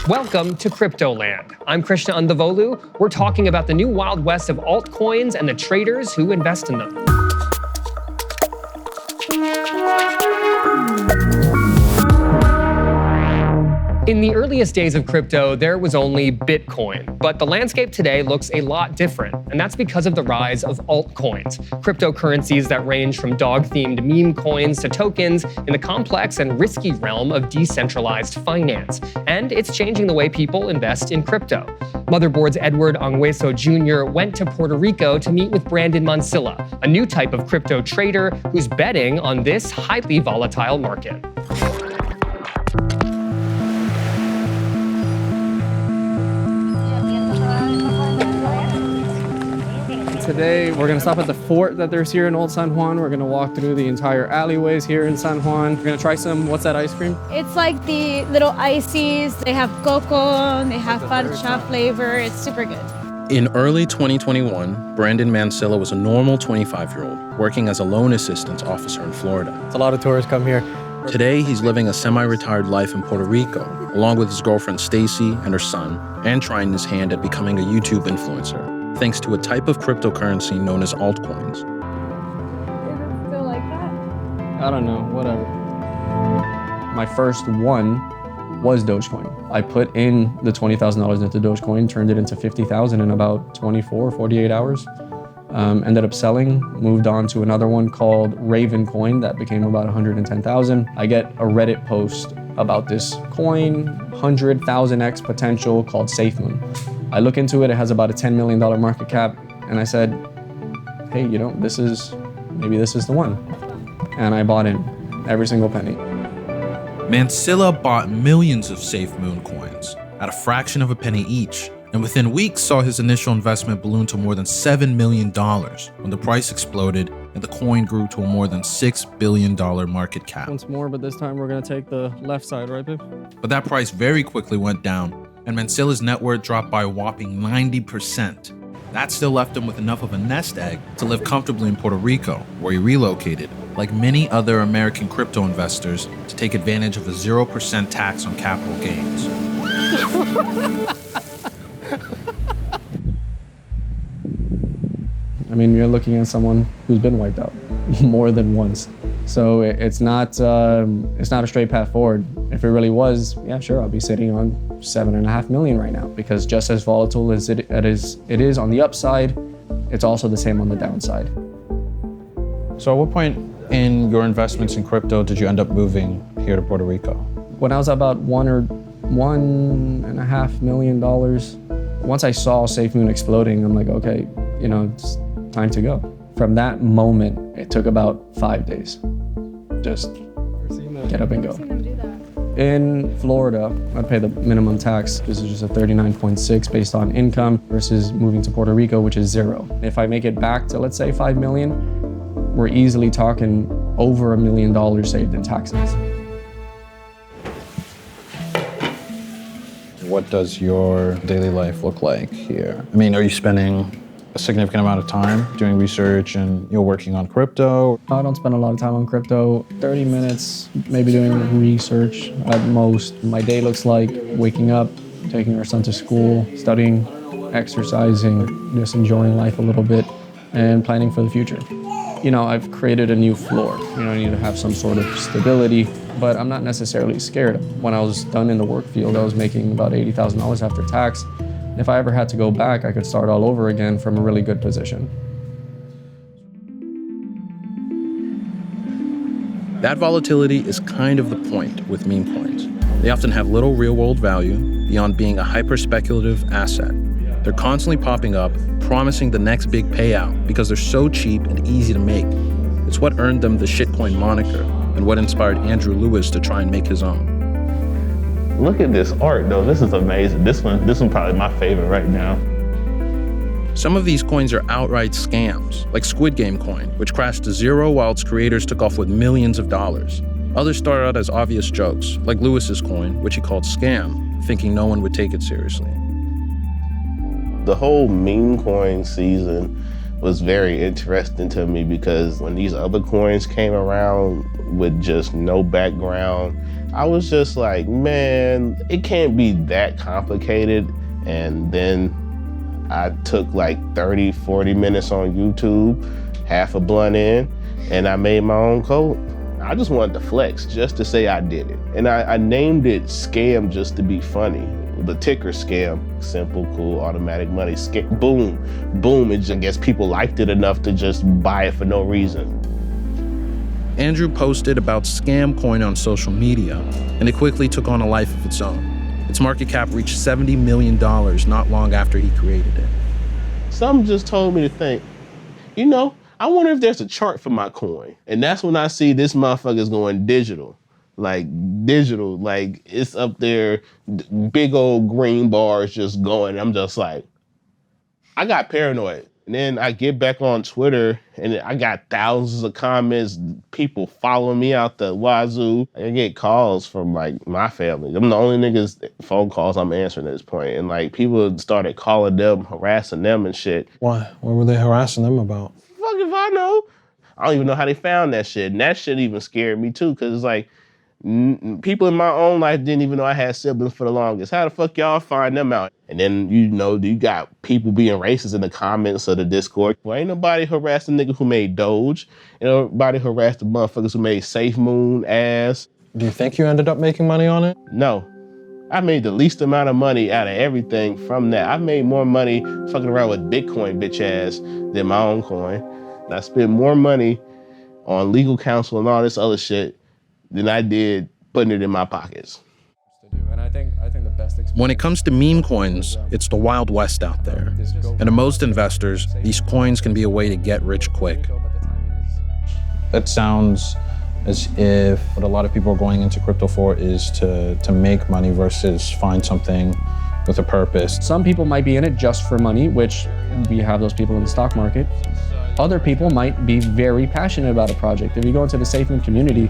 Welcome to CryptoLand. I'm Krishna Andavolu. We're talking about the new Wild West of altcoins and the traders who invest in them. In the earliest days of crypto, there was only Bitcoin, but the landscape today looks a lot different, and that's because of the rise of altcoins, cryptocurrencies that range from dog-themed meme coins to tokens in the complex and risky realm of decentralized finance, and it's changing the way people invest in crypto. Motherboard's Edward Ongweso Jr. went to Puerto Rico to meet with Brandon Mansilla, a new type of crypto trader who's betting on this highly volatile market. Today, we're gonna stop at the fort that there's here in Old San Juan. We're gonna walk through the entire alleyways here in San Juan. We're gonna try some, what's that ice cream? It's like the little ices. They have cocoa, they have parcha flavor. It's super good. In early 2021, Brandon Mansilla was a normal 25-year-old working as a loan assistance officer in Florida. A lot of tourists come here. Today, he's living a semi-retired life in Puerto Rico, along with his girlfriend Stacy and her son, and trying his hand at becoming a YouTube influencer, thanks to a type of cryptocurrency known as altcoins. Is it still like that? I don't know, whatever. My first one was Dogecoin. I put in the $20,000 into Dogecoin, turned it into $50,000 in about 24, 48 hours. Ended up selling, moved on to another one called Raven Coin that became about 110,000. I get a Reddit post about this coin, 100,000x potential, called SafeMoon. I look into it, it has about a $10 million market cap, and I said, hey, maybe this is the one. And I bought in every single penny. Mansilla bought millions of SafeMoon coins at a fraction of a penny each, and within weeks saw his initial investment balloon to more than $7 million when the price exploded and the coin grew to a more than $6 billion market cap. Once more, but this time we're gonna take the left side, right, babe? But that price very quickly went down, and Mansilla's net worth dropped by a whopping 90%. That still left him with enough of a nest egg to live comfortably in Puerto Rico, where he relocated, like many other American crypto investors, to take advantage of a 0% tax on capital gains. I mean, you're looking at someone who's been wiped out more than once. So it's not a straight path forward. If it really was, yeah, sure, I'll be sitting on 7.5 million right now, because just as volatile as it is on the upside, it's also the same on the downside. So at what point in your investments in crypto did you end up moving here to Puerto Rico? When I was about $1.5 million, once I saw SafeMoon exploding, I'm like, okay, it's time to go. From that moment, it took about 5 days. Just get up and go. In Florida, I'd pay the minimum tax. This is just a 39.6 based on income versus moving to Puerto Rico, which is 0. If I make it back to, let's say, 5 million, we're easily talking over $1 million saved in taxes. What does your daily life look like here? I mean, are you spending a significant amount of time doing research and you're working on crypto? I don't spend a lot of time on crypto. 30 minutes, maybe doing research at most. My day looks like waking up, taking our son to school, studying, exercising, just enjoying life a little bit, and planning for the future. I've created a new floor. I need to have some sort of stability, but I'm not necessarily scared. When I was done in the work field, I was making about $80,000 after tax. If I ever had to go back, I could start all over again from a really good position. That volatility is kind of the point with meme coins. They often have little real-world value beyond being a hyper-speculative asset. They're constantly popping up, promising the next big payout because they're so cheap and easy to make. It's what earned them the shitcoin moniker and what inspired Andrew Lewis to try and make his own. Look at this art, though. This is amazing. This one probably my favorite right now. Some of these coins are outright scams, like Squid Game coin, which crashed to zero while its creators took off with millions of dollars. Others started out as obvious jokes, like Lewis's coin, which he called Scam, thinking no one would take it seriously. The whole meme coin season was very interesting to me because when these other coins came around with just no background, I was just like, man, it can't be that complicated. And then I took like 30, 40 minutes on YouTube, half a blunt in, and I made my own code. I just wanted to flex just to say I did it. And I named it Scam just to be funny. The ticker scam, simple, cool, automatic money, boom, boom. I guess people liked it enough to just buy it for no reason. Andrew posted about Scam Coin on social media, and it quickly took on a life of its own. Its market cap reached $70 million not long after he created it. Something just told me to think, you know, I wonder if there's a chart for my coin. And that's when I see this motherfucker's going digital. Like it's up there, big old green bars just going. I'm just like, I got paranoid. And then I get back on Twitter and I got thousands of comments, people following me out the wazoo. I get calls from like my family. I'm the only niggas phone calls I'm answering at this point. And like people started calling them, harassing them and shit. Why? What were they harassing them about? Fuck if I know. I don't even know how they found that shit. And that shit even scared me too, cause it's like, people in my own life didn't even know I had siblings for the longest. How the fuck y'all find them out? And then, you know, you got people being racist in the comments of the Discord. Well, ain't nobody harassed the nigga who made Doge. Ain't nobody harassed the motherfuckers who made Safe Moon ass. Do you think you ended up making money on it? No. I made the least amount of money out of everything from that. I made more money fucking around with Bitcoin bitch ass than my own coin. And I spent more money on legal counsel and all this other shit than I did putting it in my pockets. And I think the best experience. When it comes to meme coins, it's the Wild West out there. And to most investors, these coins can be a way to get rich quick. That sounds as if what a lot of people are going into crypto for is to make money versus find something with a purpose. Some people might be in it just for money, which we have those people in the stock market. Other people might be very passionate about a project. If you go into the SafeMoon community,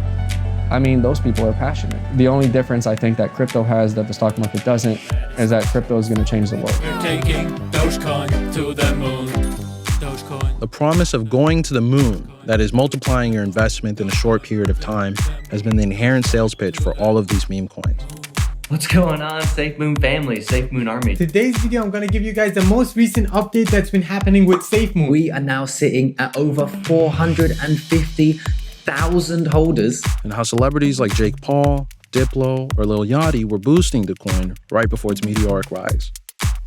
I mean, those people are passionate. The only difference I think that crypto has that the stock market doesn't is that crypto is going to change the world. We're taking Dogecoin to the moon. Dogecoin. The promise of going to the moon, that is multiplying your investment in a short period of time, has been the inherent sales pitch for all of these meme coins. What's going on, SafeMoon family, SafeMoon army? Today's video, I'm gonna give you guys the most recent update that's been happening with SafeMoon. We are now sitting at over 450,000 holders. And how celebrities like Jake Paul, Diplo, or Lil Yachty were boosting the coin right before its meteoric rise.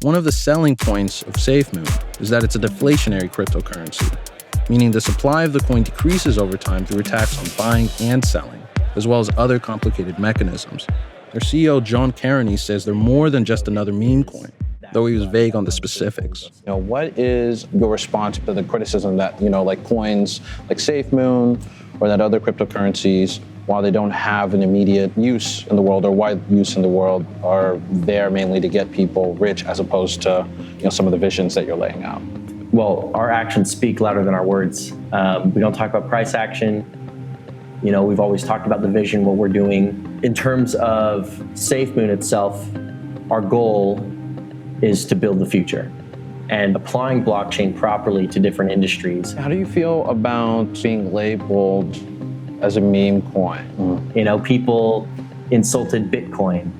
One of the selling points of SafeMoon is that it's a deflationary cryptocurrency, meaning the supply of the coin decreases over time through attacks on buying and selling, as well as other complicated mechanisms. Their CEO, John Carney, says they're more than just another meme coin, though he was vague on the specifics. You know, what is your response to the criticism that, like coins like SafeMoon or that other cryptocurrencies, while they don't have an immediate use in the world or wide use in the world, are there mainly to get people rich as opposed to, some of the visions that you're laying out? Well, our actions speak louder than our words. We don't talk about price action. We've always talked about the vision, what we're doing. In terms of SafeMoon itself, our goal is to build the future and applying blockchain properly to different industries. How do you feel about being labeled as a meme coin? People insulted Bitcoin,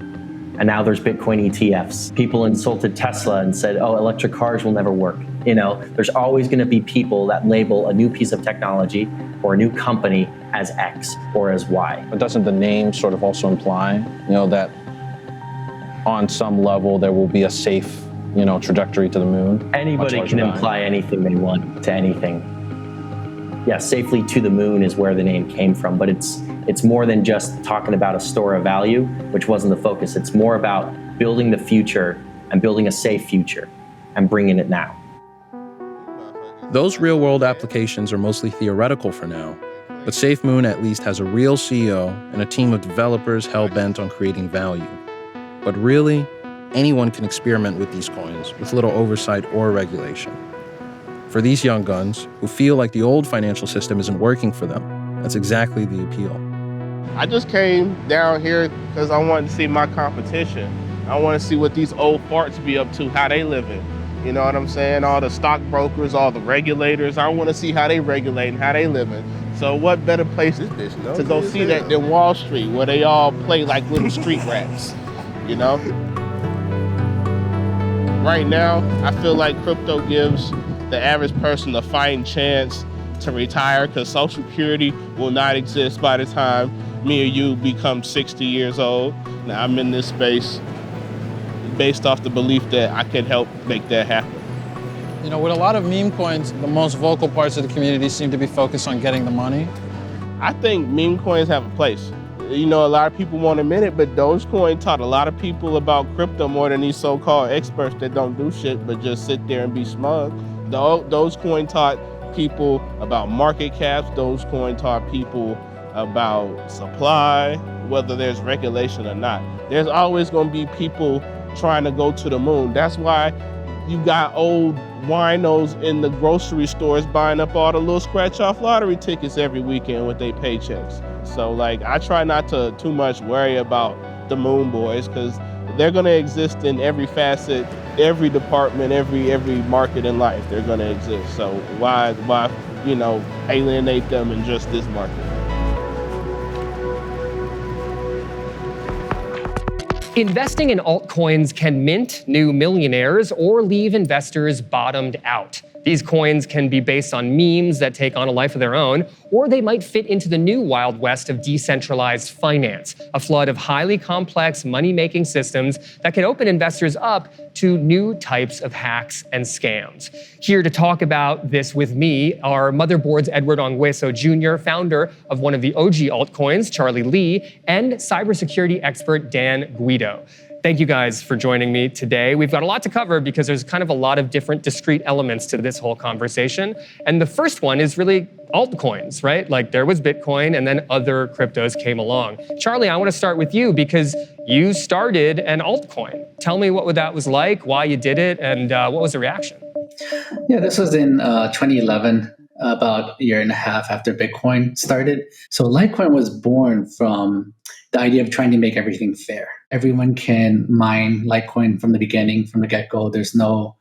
and now there's Bitcoin ETFs. People insulted Tesla and said, oh, electric cars will never work. There's always gonna be people that label a new piece of technology or a new company as X or as Y. But doesn't the name sort of also imply, that on some level there will be a safe, trajectory to the moon? Anybody can imply anything they want to anything. Yeah, safely to the moon is where the name came from, but it's more than just talking about a store of value, which wasn't the focus. It's more about building the future and building a safe future and bringing it now. Those real-world applications are mostly theoretical for now, but SafeMoon at least has a real CEO and a team of developers hell-bent on creating value. But really, anyone can experiment with these coins with little oversight or regulation. For these young guns who feel like the old financial system isn't working for them, that's exactly the appeal. I just came down here because I wanted to see my competition. I want to see what these old farts be up to, how they living. You know what I'm saying? All the stockbrokers, all the regulators. I want to see how they regulate and how they living. So what better place is this to go see that than Wall Street, where they all play like little street rats, you know? Right now, I feel like crypto gives the average person a fighting chance to retire, because Social Security will not exist by the time me or you become 60 years old. Now, I'm in this space based off the belief that I can help make that happen. You know, with a lot of meme coins, the most vocal parts of the community seem to be focused on getting the money. I think meme coins have a place. You know, a lot of people won't admit it, but Dogecoin taught a lot of people about crypto more than these so-called experts that don't do shit but just sit there and be smug. Dogecoin taught people about market caps. Dogecoin taught people about supply, whether there's regulation or not. There's always going to be people trying to go to the moon. That's why you got old winos in the grocery stores buying up all the little scratch-off lottery tickets every weekend with their paychecks. So like, I try not to too much worry about the moon boys, because they're going to exist in every facet, every department, every market in life. They're going to exist. So why alienate them in just this market? Investing in altcoins can mint new millionaires or leave investors bottomed out. These coins can be based on memes that take on a life of their own, or they might fit into the new Wild West of decentralized finance, a flood of highly complex money-making systems that can open investors up to new types of hacks and scams. Here to talk about this with me are Motherboard's Edward Ongweso Jr., founder of one of the OG altcoins, Charlie Lee, and cybersecurity expert Dan Guido. Thank you guys for joining me today. We've got a lot to cover because there's kind of a lot of different discrete elements to this whole conversation. And the first one is really altcoins, right? Like there was Bitcoin and then other cryptos came along. Charlie, I want to start with you because you started an altcoin. Tell me what that was like, why you did it, and what was the reaction? Yeah, this was in 2011, about a year and a half after Bitcoin started. So Litecoin was born from the idea of trying to make everything fair. Everyone can mine Litecoin from the beginning, from the get-go. There's no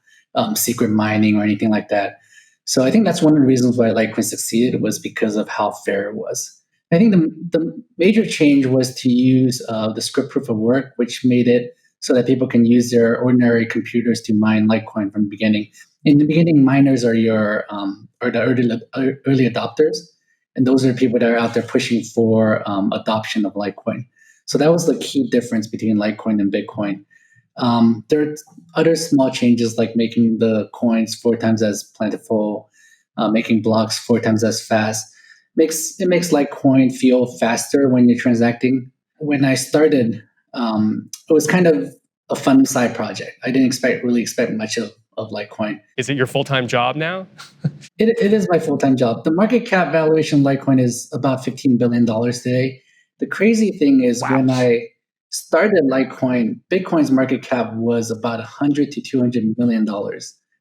secret mining or anything like that. So I think that's one of the reasons why Litecoin succeeded, was because of how fair it was. I think the major change was to use the script proof of work, which made it so that people can use their ordinary computers to mine Litecoin from the beginning. In the beginning, miners are the early adopters. And those are the people that are out there pushing for adoption of Litecoin. So that was the key difference between Litecoin and Bitcoin. There are other small changes, like making the coins 4 times as plentiful, making blocks 4 times as fast. It makes Litecoin feel faster when you're transacting. When I started, it was kind of a fun side project. I didn't really expect much of Litecoin. Is it your full-time job now? It is my full-time job. The market cap valuation of Litecoin is about $15 billion today. The crazy thing is, when I started Litecoin, Bitcoin's market cap was about $100 to $200 million.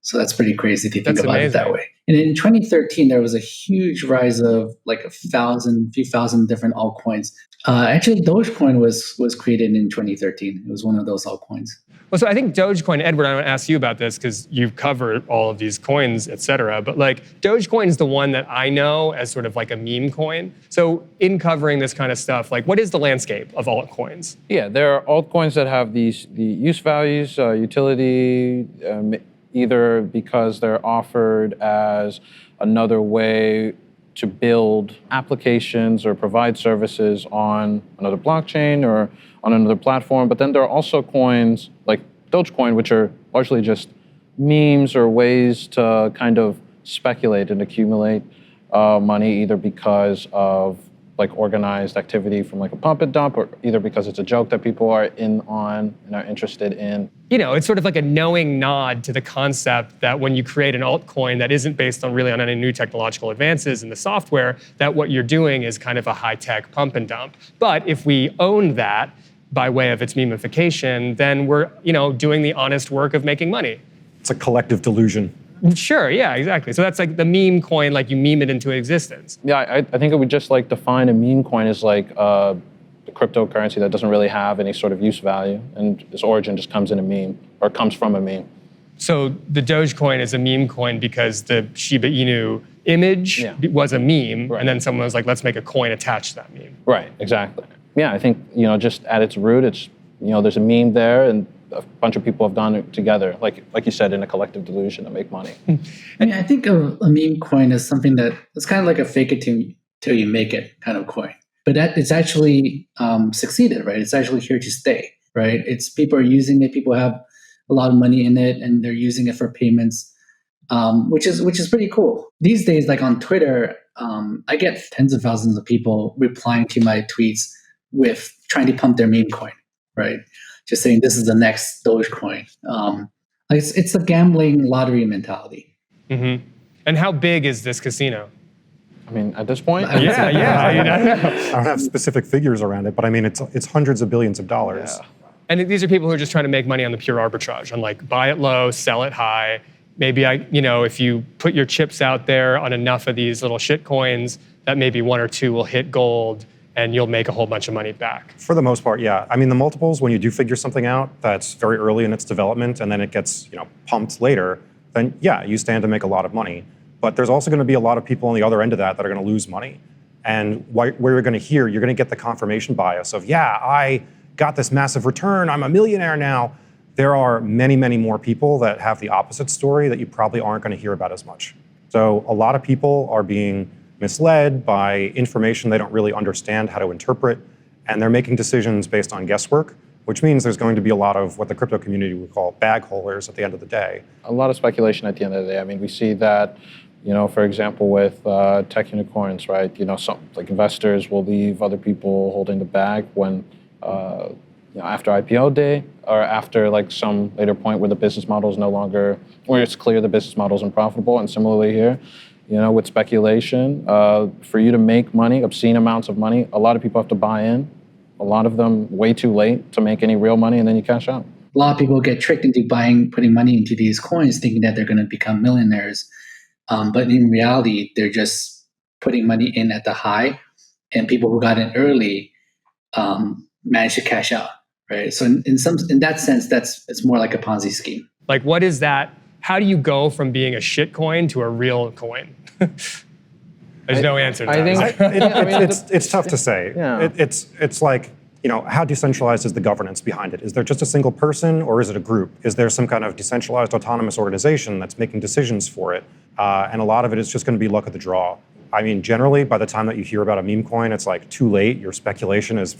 So that's pretty crazy to think about it that way. And in 2013, there was a huge rise of like a few thousand different altcoins. Actually, Dogecoin was created in 2013. It was one of those altcoins. Well, so I think Dogecoin, Edward, I want to ask you about this because you've covered all of these coins, et cetera. But like Dogecoin is the one that I know as sort of like a meme coin. So in covering this kind of stuff, like what is the landscape of altcoins? Yeah, there are altcoins that have the use values, utility, either because they're offered as another way to build applications or provide services on another blockchain or on another platform. But then there are also coins like Dogecoin, which are largely just memes or ways to kind of speculate and accumulate money, either because of like organized activity from like a pump and dump, or either because it's a joke that people are in on and are interested in. You know, it's sort of like a knowing nod to the concept that when you create an altcoin that isn't based on any new technological advances in the software, that what you're doing is kind of a high-tech pump and dump. But if we own that by way of its memification, then we're, doing the honest work of making money. It's a collective delusion. Sure, yeah, exactly. So that's like the meme coin, like you meme it into existence. Yeah, I think it would just like define a meme coin as like the cryptocurrency that doesn't really have any sort of use value, and its origin just comes in a meme, or comes from a meme. So the Dogecoin is a meme coin because the Shiba Inu image was a meme, and then someone was like, let's make a coin attached to that meme. Right, exactly. Yeah, I think, just at its root, it's, there's a meme there, and a bunch of people have done it together, like you said, in a collective delusion to make money. I think of a meme coin as something that it's kind of like a fake it till you make it kind of coin. But it's actually succeeded, right? It's actually here to stay, right? It's people are using it. People have a lot of money in it, and they're using it for payments, which is pretty cool. These days, like on Twitter, I get tens of thousands of people replying to my tweets with trying to pump their meme coin, right? Just saying this is the next Dogecoin. It's a gambling lottery mentality. Mm-hmm. And how big is this casino? I mean, at this point? I don't have specific figures around it, but I mean, it's hundreds of billions of dollars. Yeah. And these are people who are just trying to make money on the pure arbitrage, on like buy it low, sell it high. Maybe if you put your chips out there on enough of these little shit coins, that maybe one or two will hit gold and you'll make a whole bunch of money back. For the most part, yeah. I mean, the multiples, when you do figure something out that's very early in its development and then it gets pumped later, then yeah, you stand to make a lot of money. But there's also going to be a lot of people on the other end of that are going to lose money. And where you're going to get the confirmation bias of, yeah, I got this massive return, I'm a millionaire now. There are many, many more people that have the opposite story that you probably aren't going to hear about as much. So a lot of people are being misled by information they don't really understand how to interpret, and they're making decisions based on guesswork, which means there's going to be a lot of what the crypto community would call bag holders at the end of the day. A lot of speculation at the end of the day. I mean, we see that, for example, with tech unicorns, right? Some like investors will leave other people holding the bag when, after IPO day or after like some later point where the business model is no longer, where it's clear the business model is unprofitable. And similarly here, with speculation, for you to make money, obscene amounts of money, a lot of people have to buy in. A lot of them way too late to make any real money, and then you cash out. A lot of people get tricked into putting money into these coins, thinking that they're going to become millionaires. But in reality, they're just putting money in at the high, and people who got in early managed to cash out, right? So in that sense, it's more like a Ponzi scheme. Like, what is that? How do you go from being a shit coin to a real coin? There's no answer to that. It's tough to say. Yeah. It's like, how decentralized is the governance behind it? Is there just a single person or is it a group? Is there some kind of decentralized autonomous organization that's making decisions for it? And a lot of it is just going to be luck of the draw. I mean, generally, by the time that you hear about a meme coin, it's like too late. Your speculation is,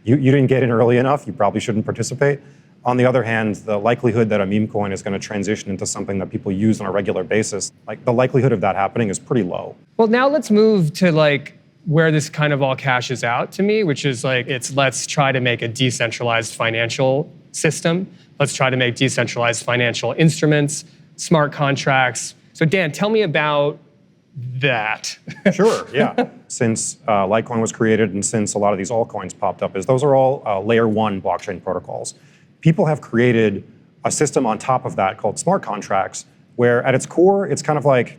you didn't get in early enough. You probably shouldn't participate. On the other hand, the likelihood that a meme coin is going to transition into something that people use on a regular basis, like the likelihood of that happening is pretty low. Well, now let's move to like where this kind of all cashes out to me, which is like, let's try to make a decentralized financial system. Let's try to make decentralized financial instruments, smart contracts. So Dan, tell me about that. Sure, yeah. Since Litecoin was created and since a lot of these altcoins popped up, those are all layer one blockchain protocols. People have created a system on top of that called smart contracts, where at its core, it's kind of like,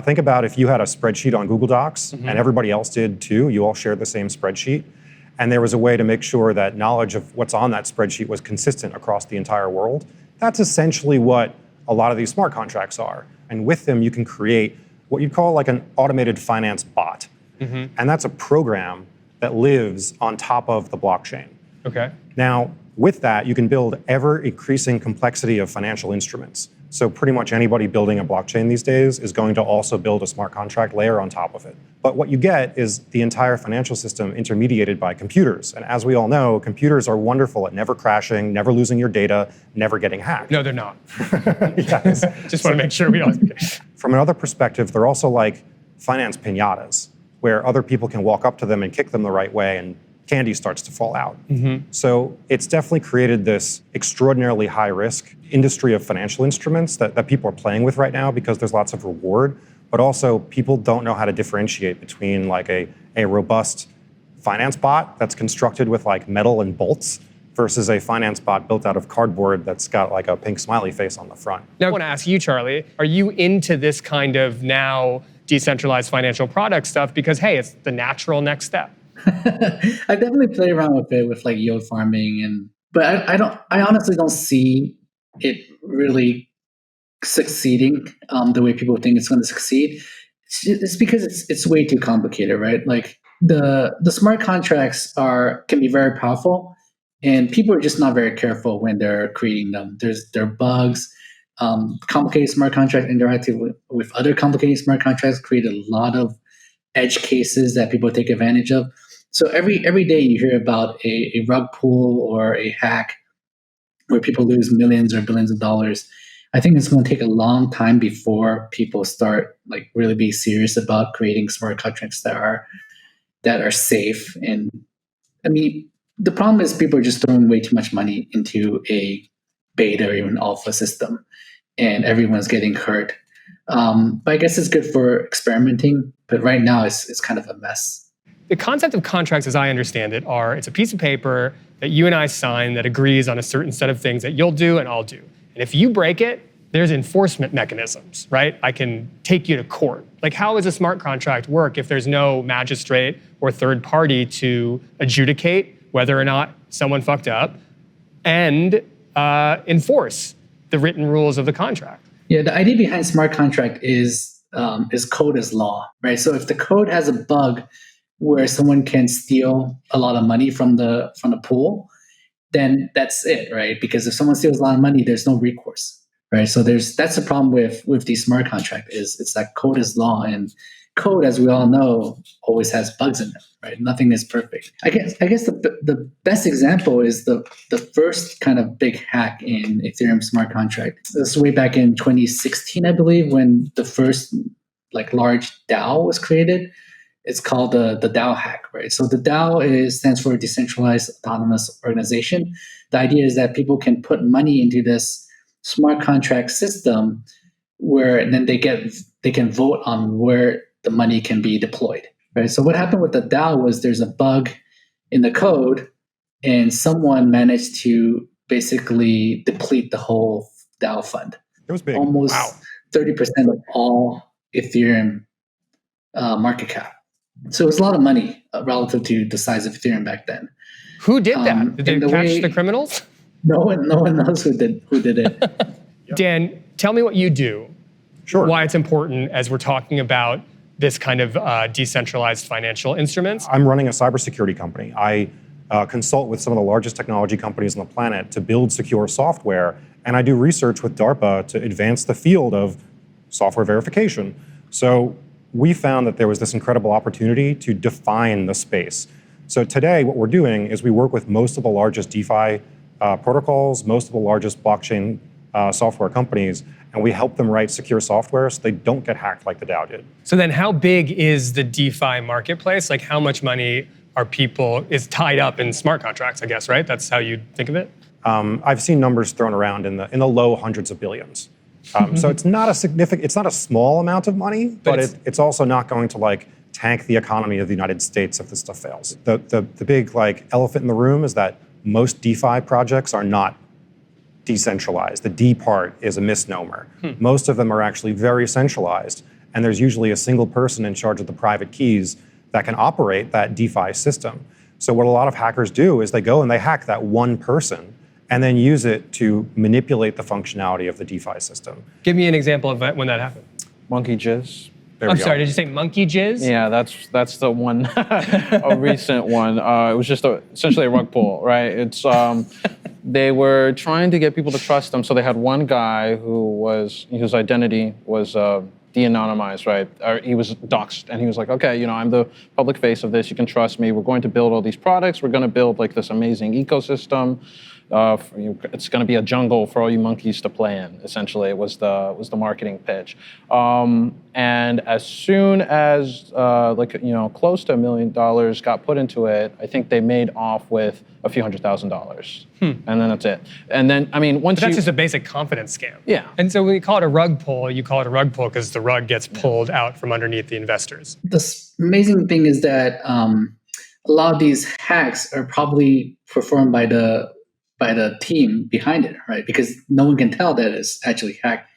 think about if you had a spreadsheet on Google Docs and everybody else did too, you all shared the same spreadsheet, and there was a way to make sure that knowledge of what's on that spreadsheet was consistent across the entire world. That's essentially what a lot of these smart contracts are. And with them, you can create what you'd call like an automated finance bot. And that's a program that lives on top of the blockchain. Okay. Now, with that, you can build ever-increasing complexity of financial instruments. So pretty much anybody building a blockchain these days is going to also build a smart contract layer on top of it. But what you get is the entire financial system intermediated by computers. And as we all know, computers are wonderful at never crashing, never losing your data, never getting hacked. No, they're not. Yes. Just want to make sure we all... From another perspective, they're also like finance piñatas, where other people can walk up to them and kick them the right way and candy starts to fall out. So it's definitely created this extraordinarily high risk industry of financial instruments that people are playing with right now because there's lots of reward, but also people don't know how to differentiate between like a robust finance bot that's constructed with like metal and bolts versus a finance bot built out of cardboard that's got like a pink smiley face on the front. Now I want to ask you, Charlie, are you into this kind of now decentralized financial product stuff? Because hey, it's the natural next step. I definitely play around with it with like yield farming but I honestly don't see it really succeeding the way people think it's going to succeed. It's because it's way too complicated, right? Like the smart contracts can be very powerful, and people are just not very careful when they're creating them. There are bugs. Complicated smart contract interacting with other complicated smart contracts create a lot of edge cases that people take advantage of. So every day you hear about a rug pull or a hack where people lose millions or billions of dollars. I think it's going to take a long time before people start like really be serious about creating smart contracts that are safe. And I mean, the problem is people are just throwing way too much money into a beta or even alpha system, and everyone's getting hurt. But I guess it's good for experimenting. But right now, it's kind of a mess. The concept of contracts, as I understand it, it's a piece of paper that you and I sign that agrees on a certain set of things that you'll do and I'll do. And if you break it, there's enforcement mechanisms, right? I can take you to court. Like, how does a smart contract work if there's no magistrate or third party to adjudicate whether or not someone fucked up and enforce the written rules of the contract? Yeah, the idea behind smart contract is code as law, right? So if the code has a bug where someone can steal a lot of money from the pool, then that's it, right? Because if someone steals a lot of money, there's no recourse, right? So that's the problem with the smart contract is it's that code is law, and code, as we all know, always has bugs in it, right? Nothing is perfect. I guess the best example is the first kind of big hack in Ethereum smart contract. This was way back in 2016, I believe, when the first like large DAO was created. It's called the DAO hack, right? So the DAO stands for Decentralized Autonomous Organization. The idea is that people can put money into this smart contract system where then they can vote on where the money can be deployed, right? So what happened with the DAO was there's a bug in the code, and someone managed to basically deplete the whole DAO fund. It was big. Almost 30% of all Ethereum market cap. So it was a lot of money relative to the size of Ethereum back then. Who did that? Did they catch the criminals? No one knows who did it. Dan, tell me what you do. Sure. Why it's important as we're talking about this kind of decentralized financial instruments. I'm running a cybersecurity company. I consult with some of the largest technology companies on the planet to build secure software, and I do research with DARPA to advance the field of software verification. So we found that there was this incredible opportunity to define the space. So today, what we're doing is we work with most of the largest DeFi protocols, most of the largest blockchain software companies, and we help them write secure software so they don't get hacked like the DAO did. So then how big is the DeFi marketplace? Like, how much money is tied up in smart contracts, I guess, right? That's how you think of it? I've seen numbers thrown around in the low hundreds of billions. So it's not a small amount of money, but it's also not going to like tank the economy of the United States if this stuff fails. The big like elephant in the room is that most DeFi projects are not decentralized. The D part is a misnomer. Most of them are actually very centralized, and there's usually a single person in charge of the private keys that can operate that DeFi system. So what a lot of hackers do is they go and they hack that one person and then use it to manipulate the functionality of the DeFi system. Give me an example of when that happened. Monkey jizz. I'm sorry, did you say monkey jizz? Yeah, that's the one, a recent one. It was just essentially a rug pull, right? It's they were trying to get people to trust them, so they had one guy whose identity was de-anonymized, right? He was doxxed, and he was like, okay, I'm the public face of this. You can trust me. We're going to build all these products. We're going to build like this amazing ecosystem. It's going to be a jungle for all you monkeys to play in. Essentially, it was the marketing pitch. And as soon as close to $1 million got put into it, I think they made off with a few $100,000, and then that's it. And then that's just a basic confidence scam. Yeah. And so when you call it a rug pull, you call it a rug pull because the rug gets pulled out from underneath the investors. The amazing thing is that a lot of these hacks are probably performed by the team behind it, right? Because no one can tell that it's actually hacked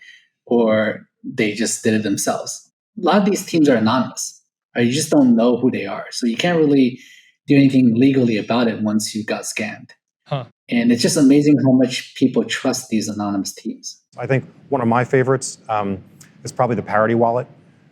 or they just did it themselves. A lot of these teams are anonymous, right? You just don't know who they are. So you can't really do anything legally about it once you got scammed. Huh. And it's just amazing how much people trust these anonymous teams. I think one of my favorites is probably the Parity Wallet,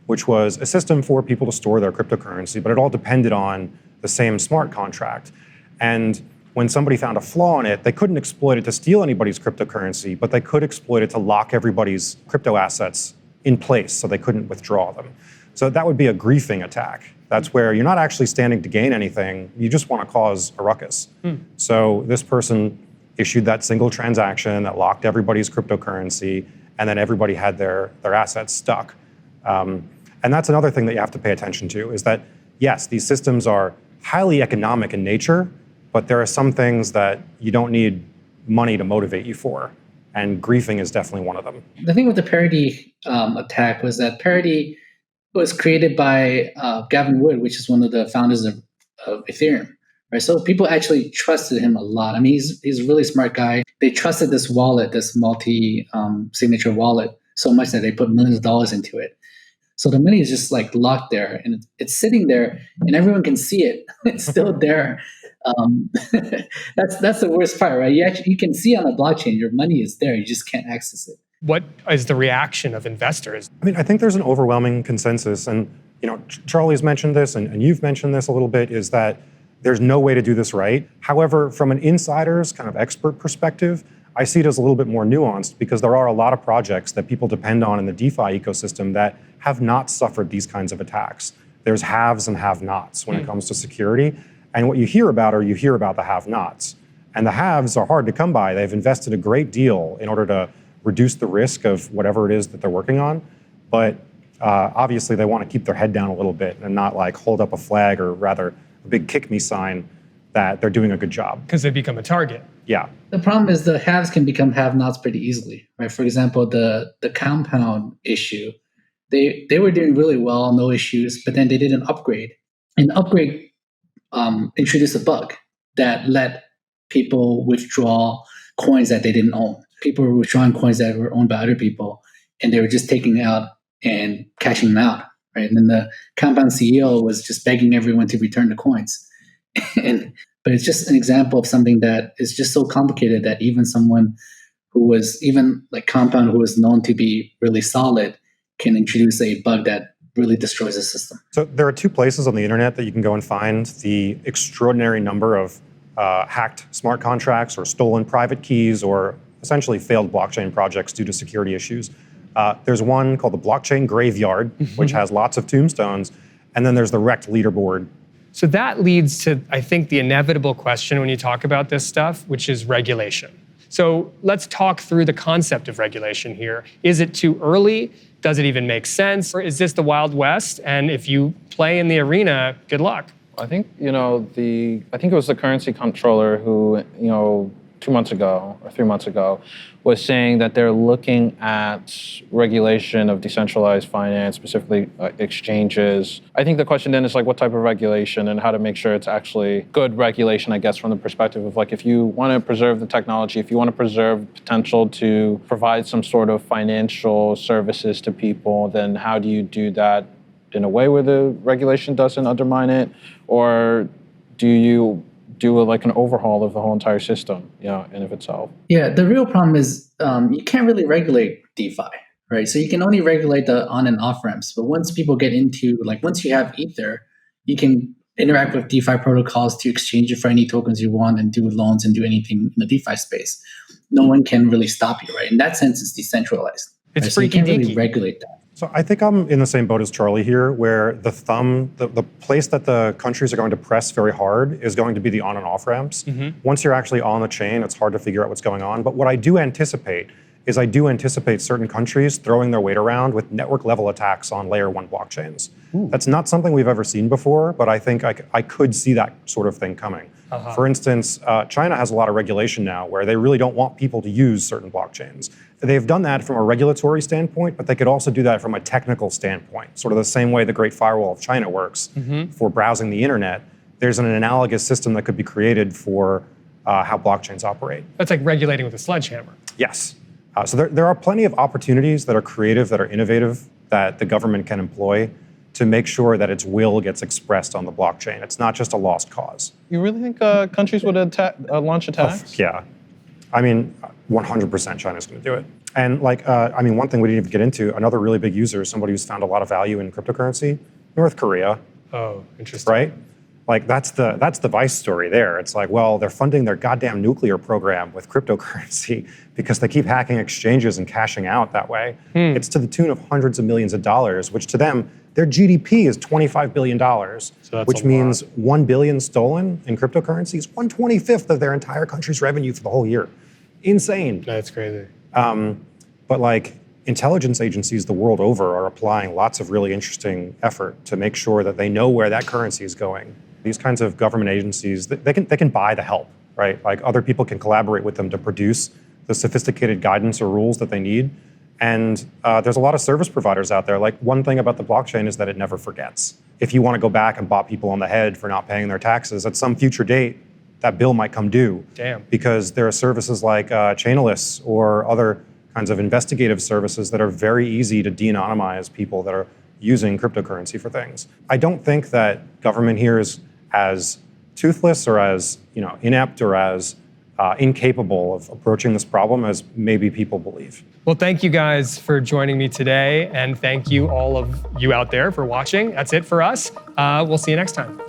which was a system for people to store their cryptocurrency, but it all depended on the same smart contract. And when somebody found a flaw in it, they couldn't exploit it to steal anybody's cryptocurrency, but they could exploit it to lock everybody's crypto assets in place so they couldn't withdraw them. So that would be a griefing attack. That's where you're not actually standing to gain anything, you just want to cause a ruckus. So this person issued that single transaction that locked everybody's cryptocurrency, and then everybody had their assets stuck. And that's another thing that you have to pay attention to, is that, yes, these systems are highly economic in nature, but there are some things that you don't need money to motivate you for, and griefing is definitely one of them. The thing with the Parity attack was that Parity was created by Gavin Wood, which is one of the founders of Ethereum. Right? So people actually trusted him a lot. I mean, he's a really smart guy. They trusted this wallet, this multi-signature wallet, so much that they put millions of dollars into it. So the money is just like locked there, and it's sitting there, and everyone can see it. It's still there. That's the worst part, right? You can see on the blockchain your money is there. You just can't access it. What is the reaction of investors? I mean, I think there's an overwhelming consensus, and Charlie's mentioned this, and you've mentioned this a little bit, is that there's no way to do this right. However, from an insider's kind of expert perspective, I see it as a little bit more nuanced, because there are a lot of projects that people depend on in the DeFi ecosystem that have not suffered these kinds of attacks. There's haves and have-nots when it comes to security. And what you hear about the have-nots. And the haves are hard to come by. They've invested a great deal in order to reduce the risk of whatever it is that they're working on. But obviously they want to keep their head down a little bit and not like hold up a flag, or rather a big kick me sign that they're doing a good job. Because they become a target. Yeah. The problem is the haves can become have-nots pretty easily, right? For example, the compound issue, they were doing really well, no issues, but then they did an upgrade. And the upgrade introduced a bug that let people withdraw coins that they didn't own. People were withdrawing coins that were owned by other people, and they were just taking out and cashing them out, right? And then the compound CEO was just begging everyone to return the coins. But it's just an example of something that is just so complicated that even someone who was, even like Compound, who was known to be really solid, can introduce a bug that really destroys the system. So there are two places on the internet that you can go and find the extraordinary number of hacked smart contracts or stolen private keys or essentially failed blockchain projects due to security issues. There's one called the Blockchain Graveyard, which has lots of tombstones, and then there's the wrecked leaderboard. So that leads to, I think, the inevitable question when you talk about this stuff, which is regulation. So let's talk through the concept of regulation here. Is it too early? Does it even make sense? Or is this the Wild West? And if you play in the arena, good luck. I think, I think it was the currency controller who, 2 months ago or 3 months ago was saying that they're looking at regulation of decentralized finance, specifically exchanges. I think the question then is like what type of regulation and how to make sure it's actually good regulation, I guess, from the perspective of like if you want to preserve the technology, if you want to preserve potential to provide some sort of financial services to people, then how do you do that in a way where the regulation doesn't undermine it? Or do you do like an overhaul of the whole entire system, in of itself? Yeah, the real problem is you can't really regulate DeFi, right? So you can only regulate the on and off ramps. But once people get into, once you have Ether, you can interact with DeFi protocols to exchange it for any tokens you want and do loans and do anything in the DeFi space. No one can really stop you, right? In that sense, it's decentralized. It's right? So you can't really regulate that. So I think I'm in the same boat as Charlie here, where the place that the countries are going to press very hard is going to be the on and off ramps. Mm-hmm. Once you're actually on the chain, it's hard to figure out what's going on. But what I do anticipate is certain countries throwing their weight around with network level attacks on layer 1 blockchains. Ooh. That's not something we've ever seen before, but I think I could see that sort of thing coming. Uh-huh. For instance, China has a lot of regulation now where they really don't want people to use certain blockchains. They've done that from a regulatory standpoint, but they could also do that from a technical standpoint, sort of the same way the Great Firewall of China works for browsing the internet. There's an analogous system that could be created for how blockchains operate. That's like regulating with a sledgehammer. Yes. So there are plenty of opportunities that are creative, that are innovative, that the government can employ to make sure that its will gets expressed on the blockchain. It's not just a lost cause. You really think countries would launch attacks? Yeah. I mean, 100% China's going to do it. And like, I mean, one thing we didn't even get into, another really big user, somebody who's found a lot of value in cryptocurrency, North Korea. Oh, interesting. Right? Like that's the Vice story there. It's like, well, they're funding their goddamn nuclear program with cryptocurrency because they keep hacking exchanges and cashing out that way. It's to the tune of hundreds of millions of dollars, which to them, their GDP is $25 billion, which means 1 billion stolen in cryptocurrency is 1/25 of their entire country's revenue for the whole year. Insane. That's crazy. But like intelligence agencies the world over are applying lots of really interesting effort to make sure that they know where that currency is going. These kinds of government agencies, they can buy the help, right? Like other people can collaborate with them to produce the sophisticated guidance or rules that they need. And there's a lot of service providers out there. Like one thing about the blockchain is that it never forgets. If you want to go back and bop people on the head for not paying their taxes, at some future date, that bill might come due. Damn. Because there are services like Chainalysis or other kinds of investigative services that are very easy to de-anonymize people that are using cryptocurrency for things. I don't think that government here is as toothless or as inept or as incapable of approaching this problem as maybe people believe. Well, thank you guys for joining me today, and thank you all of you out there for watching. That's it for us. We'll see you next time.